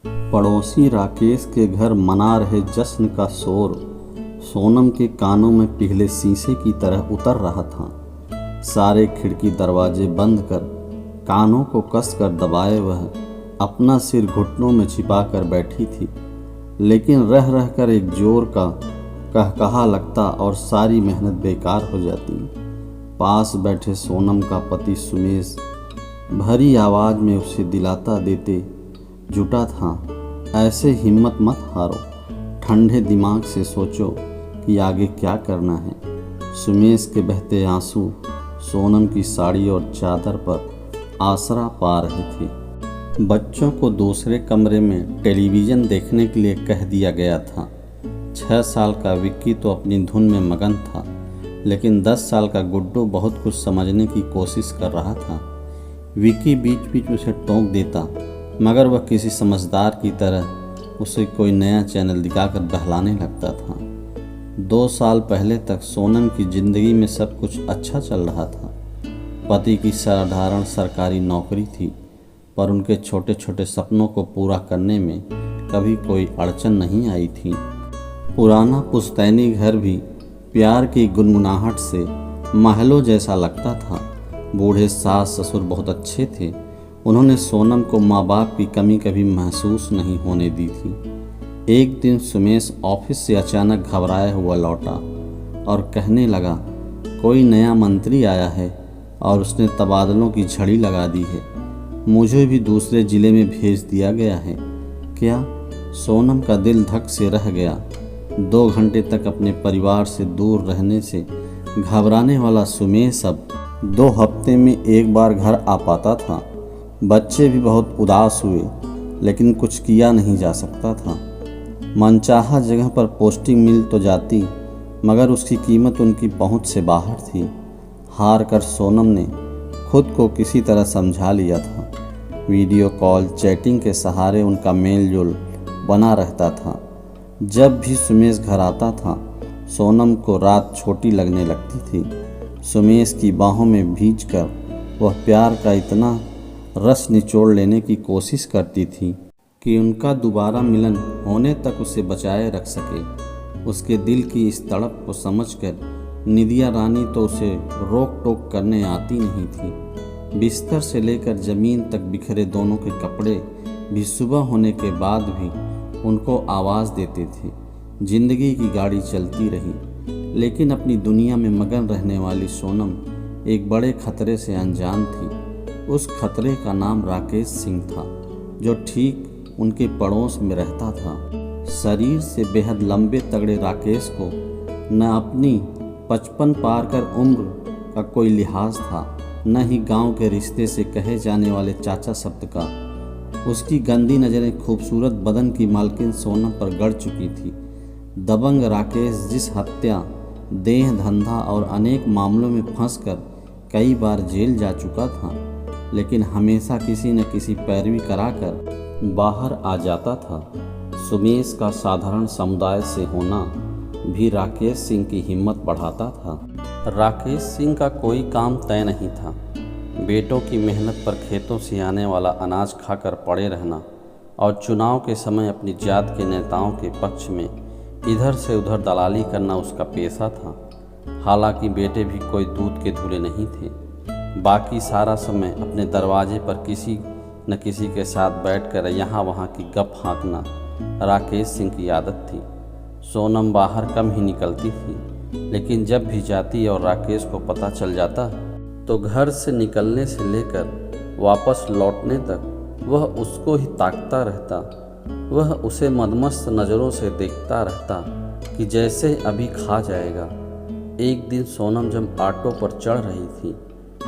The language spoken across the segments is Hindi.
पड़ोसी राकेश के घर मना रहे जश्न का शोर सोनम के कानों में पिघले शीशे की तरह उतर रहा था। सारे खिड़की दरवाजे बंद कर कानों को कस कर दबाए वह अपना सिर घुटनों में छिपा कर बैठी थी। लेकिन रह रह कर एक जोर का कहकहा लगता और सारी मेहनत बेकार हो जाती। पास बैठे सोनम का पति सुमेश भरी आवाज़ में उसे दिलाता देते जुटा था, ऐसे हिम्मत मत हारो, ठंडे दिमाग से सोचो कि आगे क्या करना है। सुमेश के बहते आंसू सोनम की साड़ी और चादर पर आसरा पा रहे थे। बच्चों को दूसरे कमरे में टेलीविज़न देखने के लिए कह दिया गया था। 6 साल का विक्की तो अपनी धुन में मगन था, लेकिन 10 साल का गुड्डू बहुत कुछ समझने की कोशिश कर रहा था। विक्की बीच बीच उसे टोक देता, मगर वह किसी समझदार की तरह उसे कोई नया चैनल दिखाकर बहलाने लगता था। 2 साल पहले तक सोनम की ज़िंदगी में सब कुछ अच्छा चल रहा था। पति की साधारण सरकारी नौकरी थी, पर उनके छोटे छोटे सपनों को पूरा करने में कभी कोई अड़चन नहीं आई थी। पुराना पुश्तैनी घर भी प्यार की गुनगुनाहट से महलों जैसा लगता था। बूढ़े सास ससुर बहुत अच्छे थे। उन्होंने सोनम को माँ बाप की कमी कभी महसूस नहीं होने दी थी। एक दिन सुमेश ऑफिस से अचानक घबराया हुआ लौटा और कहने लगा, कोई नया मंत्री आया है और उसने तबादलों की झड़ी लगा दी है। मुझे भी दूसरे ज़िले में भेज दिया गया है। क्या? सोनम का दिल धक से रह गया। 2 घंटे तक अपने परिवार से दूर रहने से घबराने वाला सुमेश अब 2 हफ्ते में एक बार घर आ पाता था। बच्चे भी बहुत उदास हुए, लेकिन कुछ किया नहीं जा सकता था। मनचाहा जगह पर पोस्टिंग मिल तो जाती, मगर उसकी कीमत उनकी पहुंच से बाहर थी। हार कर सोनम ने खुद को किसी तरह समझा लिया था। वीडियो कॉल चैटिंग के सहारे उनका मेल जोल बना रहता था। जब भी सुमेश घर आता था, सोनम को रात छोटी लगने लगती थी। सुमेश की बाहों में भींचकर वह प्यार का इतना रस निचोड़ लेने की कोशिश करती थी कि उनका दोबारा मिलन होने तक उसे बचाए रख सके। उसके दिल की इस तड़प को समझकर निदिया रानी तो उसे रोक टोक करने आती नहीं थी। बिस्तर से लेकर ज़मीन तक बिखरे दोनों के कपड़े भी सुबह होने के बाद भी उनको आवाज़ देते थे। जिंदगी की गाड़ी चलती रही, लेकिन अपनी दुनिया में मगन रहने वाली सोनम एक बड़े खतरे से अनजान थी। उस खतरे का नाम राकेश सिंह था, जो ठीक उनके पड़ोस में रहता था। शरीर से बेहद लंबे तगड़े राकेश को न अपनी 55 पार कर उम्र का कोई लिहाज था, न ही गांव के रिश्ते से कहे जाने वाले चाचा शब्द का। उसकी गंदी नज़रें खूबसूरत बदन की मालकिन सोनम पर गड़ चुकी थी। दबंग राकेश जिस हत्या, देह धंधा और अनेक मामलों में फंसकर कई बार जेल जा चुका था, लेकिन हमेशा किसी न किसी पैरवी कराकर बाहर आ जाता था। सुमेश का साधारण समुदाय से होना भी राकेश सिंह की हिम्मत बढ़ाता था। राकेश सिंह का कोई काम तय नहीं था। बेटों की मेहनत पर खेतों से आने वाला अनाज खाकर पड़े रहना और चुनाव के समय अपनी जात के नेताओं के पक्ष में इधर से उधर दलाली करना उसका पेशा था। हालांकि बेटे भी कोई दूध के धुले नहीं थे। बाकी सारा समय अपने दरवाजे पर किसी न किसी के साथ बैठकर यहाँ वहाँ की गप हाँकना राकेश सिंह की आदत थी। सोनम बाहर कम ही निकलती थी, लेकिन जब भी जाती और राकेश को पता चल जाता तो घर से निकलने से लेकर वापस लौटने तक वह उसको ही ताकता रहता। वह उसे मदमस्त नज़रों से देखता रहता कि जैसे अभी खा जाएगा। एक दिन सोनम जब ऑटो पर चढ़ रही थी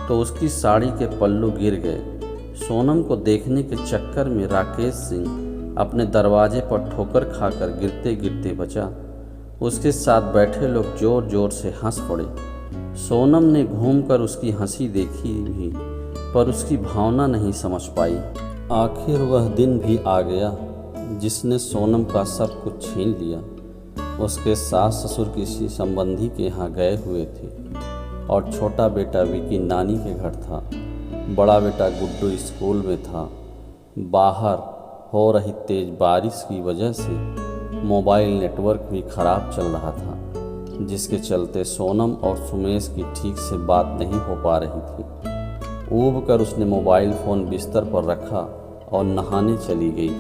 तो उसकी साड़ी के पल्लू गिर गए। सोनम को देखने के चक्कर में राकेश सिंह अपने दरवाजे पर ठोकर खाकर गिरते गिरते बचा। उसके साथ बैठे लोग जोर जोर से हंस पड़े। सोनम ने घूमकर उसकी हंसी देखी भी, पर उसकी भावना नहीं समझ पाई। आखिर वह दिन भी आ गया जिसने सोनम का सब कुछ छीन लिया। उसके सास ससुर किसी संबंधी के यहाँ गए हुए थे और छोटा बेटा विकी नानी के घर था। बड़ा बेटा गुड्डू स्कूल में था। बाहर हो रही तेज बारिश की वजह से मोबाइल नेटवर्क भी खराब चल रहा था, जिसके चलते सोनम और सुमेश की ठीक से बात नहीं हो पा रही थी। ऊब कर उसने मोबाइल फ़ोन बिस्तर पर रखा और नहाने चली गई।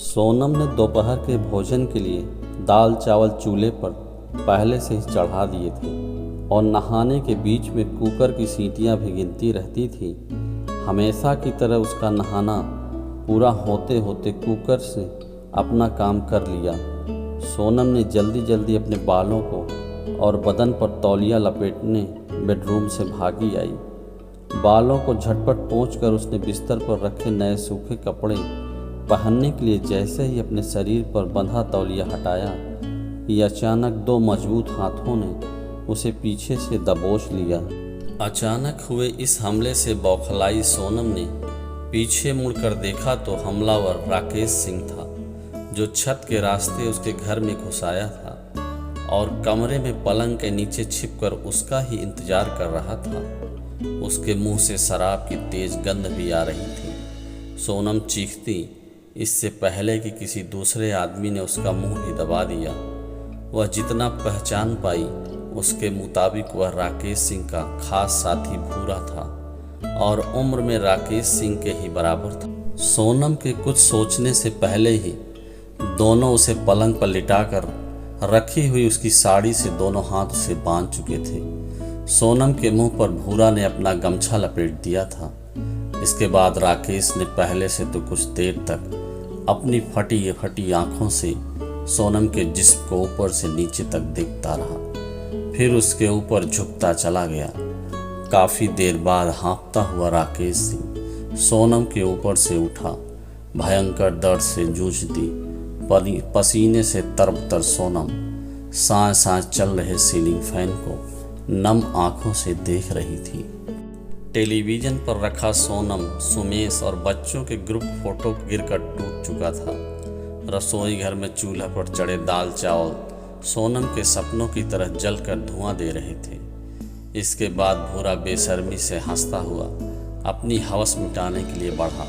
सोनम ने दोपहर के भोजन के लिए दाल चावल चूल्हे पर पहले से ही चढ़ा दिए थे और नहाने के बीच में कुकर की सीटियां भी गिनती रहती थी। हमेशा की तरह उसका नहाना पूरा होते होते कुकर से अपना काम कर लिया। सोनम ने जल्दी जल्दी अपने बालों को और बदन पर तौलिया लपेटने बेडरूम से भागी आई। बालों को झटपट पोंछकर उसने बिस्तर पर रखे नए सूखे कपड़े पहनने के लिए जैसे ही अपने शरीर पर बंधा तौलिया हटाया कि अचानक दो मजबूत हाथों ने उसे पीछे से दबोच लिया। अचानक हुए इस हमले से बौखलाई सोनम ने पीछे मुड़कर देखा तो हमलावर राकेश सिंह था, जो छत के रास्ते उसके घर में घुस आया था और कमरे में पलंग के नीचे छिपकर उसका ही इंतजार कर रहा था। उसके मुंह से शराब की तेज गंध भी आ रही थी। सोनम चीखती इससे पहले कि किसी दूसरे आदमी ने उसका मुंह भी दबा दिया। वह जितना पहचान पाई उसके मुताबिक वह राकेश सिंह का खास साथी भूरा था और उम्र में राकेश सिंह के ही बराबर था। सोनम के कुछ सोचने से पहले ही दोनों उसे पलंग पर लिटाकर रखी हुई उसकी साड़ी से दोनों हाथ उसे बांध चुके थे। सोनम के मुंह पर भूरा ने अपना गमछा लपेट दिया था। इसके बाद राकेश ने पहले से तो कुछ देर तक अपनी फटी फटी आंखों से सोनम के जिस्म को ऊपर से नीचे तक देखता रहा, फिर उसके ऊपर झुकता चला गया। काफ़ी देर बाद हाँफता हुआ राकेश सिंह सोनम के ऊपर से उठा। भयंकर दर्द से जूझती पसीने से तरबतर सोनम सांस सांस चल रहे सीलिंग फैन को नम आंखों से देख रही थी। टेलीविज़न पर रखा सोनम, सुमेश और बच्चों के ग्रुप फोटो गिरकर टूट चुका था। रसोई घर में चूल्हा पर चढ़े दाल चावल सोनम के सपनों की तरह जलकर धुआं दे रहे थे। इसके बाद भूरा बेशर्मी से हंसता हुआ अपनी हवस मिटाने के लिए बढ़ा।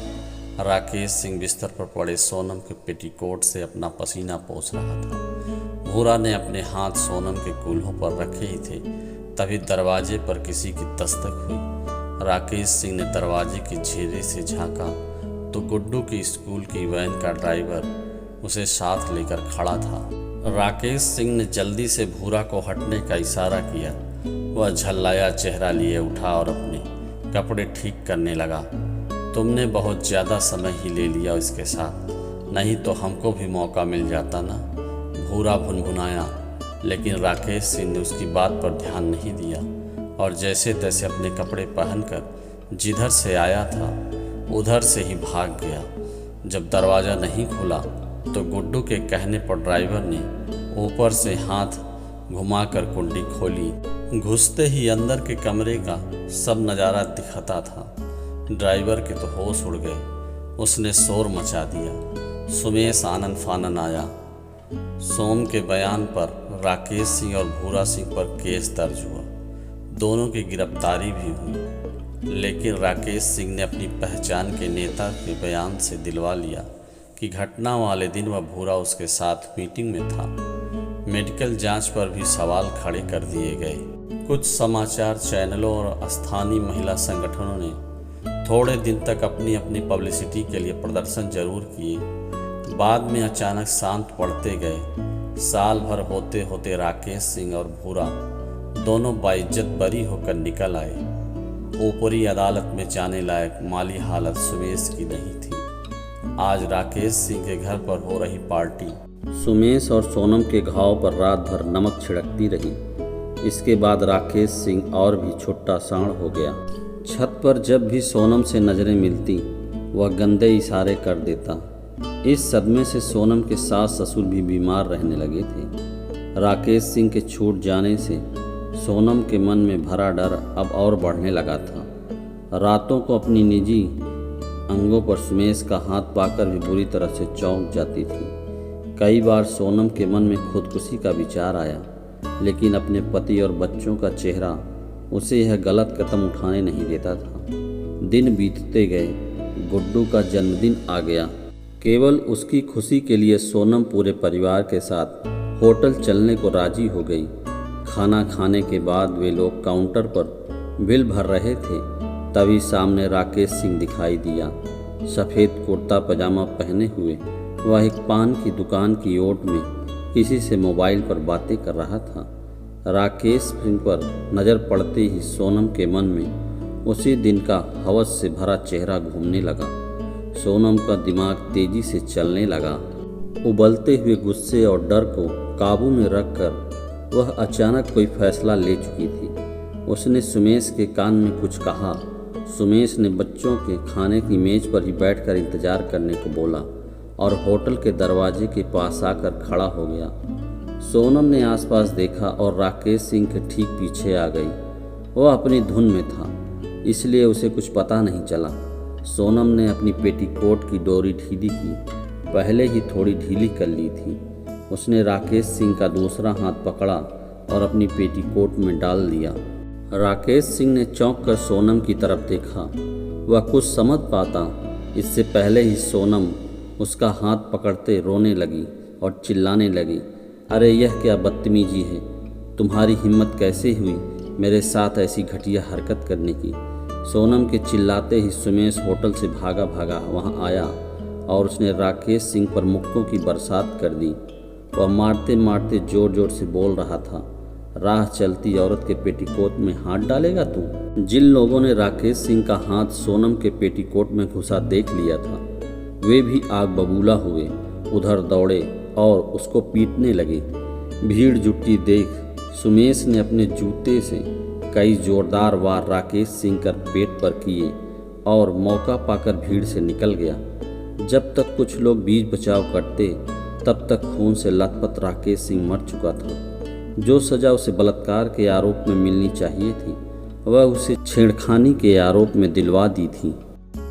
राकेश सिंह बिस्तर पर पड़े सोनम के पेटीकोट से अपना पसीना पोंछ रहा था। भूरा ने अपने हाथ सोनम के कूल्हों पर रखे ही थे, तभी दरवाजे पर किसी की दस्तक हुई। राकेश सिंह ने दरवाजे की झिर्री से झांका तो गुड्डू की स्कूल की वैन का ड्राइवर उसे साथ लेकर खड़ा था। राकेश सिंह ने जल्दी से भूरा को हटने का इशारा किया। वह झल्लाया चेहरा लिए उठा और अपने कपड़े ठीक करने लगा। तुमने बहुत ज़्यादा समय ही ले लिया इसके साथ, नहीं तो हमको भी मौका मिल जाता ना, भूरा भुनभुनाया। लेकिन राकेश सिंह ने उसकी बात पर ध्यान नहीं दिया और जैसे तैसे अपने कपड़े पहनकर जिधर से आया था उधर से ही भाग गया। जब दरवाज़ा नहीं खुला तो गुड्डू के कहने पर ड्राइवर ने ऊपर से हाथ घुमाकर कुंडी खोली। घुसते ही अंदर के कमरे का सब नज़ारा दिखता था। ड्राइवर के तो होश उड़ गए। उसने शोर मचा दिया। सुमेश आनन फानन आया। सोम के बयान पर राकेश सिंह और भूरा सिंह पर केस दर्ज हुआ। दोनों की गिरफ्तारी भी हुई, लेकिन राकेश सिंह ने अपनी पहचान के नेता के बयान से दिलवा लिया कि घटना वाले दिन वह भूरा उसके साथ मीटिंग में था। मेडिकल जांच पर भी सवाल खड़े कर दिए गए। कुछ समाचार चैनलों और स्थानीय महिला संगठनों ने थोड़े दिन तक अपनी अपनी पब्लिसिटी के लिए प्रदर्शन जरूर किए, बाद में अचानक शांत पड़ते गए। साल भर होते होते राकेश सिंह और भूरा दोनों बाइज्जत बरी होकर निकल आए। ऊपरी अदालत में जाने लायक माली हालत सुमेश की नहीं थी। आज राकेश सिंह के घर पर हो रही पार्टी सुमेश और सोनम के घाव पर रात भर नमक छिड़कती रही। इसके बाद राकेश सिंह और भी छुट्टा साण हो गया। छत पर जब भी सोनम से नज़रें मिलती वह गंदे इशारे कर देता। इस सदमे से सोनम के सास ससुर भी बीमार रहने लगे थे। राकेश सिंह के छूट जाने से सोनम के मन में भरा डर अब और बढ़ने लगा था। रातों को अपनी निजी अंगों पर सुमेश का हाथ पाकर भी बुरी तरह से चौंक जाती थी। कई बार सोनम के मन में खुदकुशी का विचार आया, लेकिन अपने पति और बच्चों का चेहरा उसे यह गलत कदम उठाने नहीं देता था। दिन बीतते गए। गुड्डू का जन्मदिन आ गया। केवल उसकी खुशी के लिए सोनम पूरे परिवार के साथ होटल चलने को राजी हो गई। खाना खाने के बाद वे लोग काउंटर पर बिल भर रहे थे, तभी सामने राकेश सिंह दिखाई दिया। सफ़ेद कुर्ता पजामा पहने हुए वह एक पान की दुकान की ओट में किसी से मोबाइल पर बातें कर रहा था। राकेश सिंह पर नज़र पड़ते ही सोनम के मन में उसी दिन का हवस से भरा चेहरा घूमने लगा। सोनम का दिमाग तेजी से चलने लगा। उबलते हुए गुस्से और डर को काबू में रखकर वह अचानक कोई फैसला ले चुकी थी। उसने सुमेश के कान में कुछ कहा। सुमेश ने बच्चों के खाने की मेज पर ही बैठकर इंतजार करने को बोला और होटल के दरवाजे के पास आकर खड़ा हो गया। सोनम ने आसपास देखा और राकेश सिंह के ठीक पीछे आ गई। वह अपनी धुन में था, इसलिए उसे कुछ पता नहीं चला। सोनम ने अपनी पेटीकोट की डोरी ढीली की, पहले ही थोड़ी ढीली कर ली थी। उसने राकेश सिंह का दूसरा हाथ पकड़ा और अपनी पेटीकोट में डाल दिया। राकेश सिंह ने चौंक कर सोनम की तरफ देखा। वह कुछ समझ पाता इससे पहले ही सोनम उसका हाथ पकड़ते रोने लगी और चिल्लाने लगी, अरे यह क्या बदतमीजी है, तुम्हारी हिम्मत कैसे हुई मेरे साथ ऐसी घटिया हरकत करने की। सोनम के चिल्लाते ही सुमेश होटल से भागा भागा वहां आया और उसने राकेश सिंह पर मुक्कों की बरसात कर दी। वह मारते मारते जोर जोर से बोल रहा था, राह चलती औरत के पेटीकोट में हाथ डालेगा तू। जिन लोगों ने राकेश सिंह का हाथ सोनम के पेटीकोट में घुसा देख लिया था, वे भी आग बबूला हुए उधर दौड़े और उसको पीटने लगे। भीड़ जुटी देख सुमेश ने अपने जूते से कई जोरदार वार राकेश सिंह के पेट पर किए और मौका पाकर भीड़ से निकल गया। जब तक कुछ लोग बीच बचाव करते, तब तक खून से लथपथ राकेश सिंह मर चुका था। जो सजा उसे बलात्कार के आरोप में मिलनी चाहिए थी, वह उसे छेड़खानी के आरोप में दिलवा दी थी।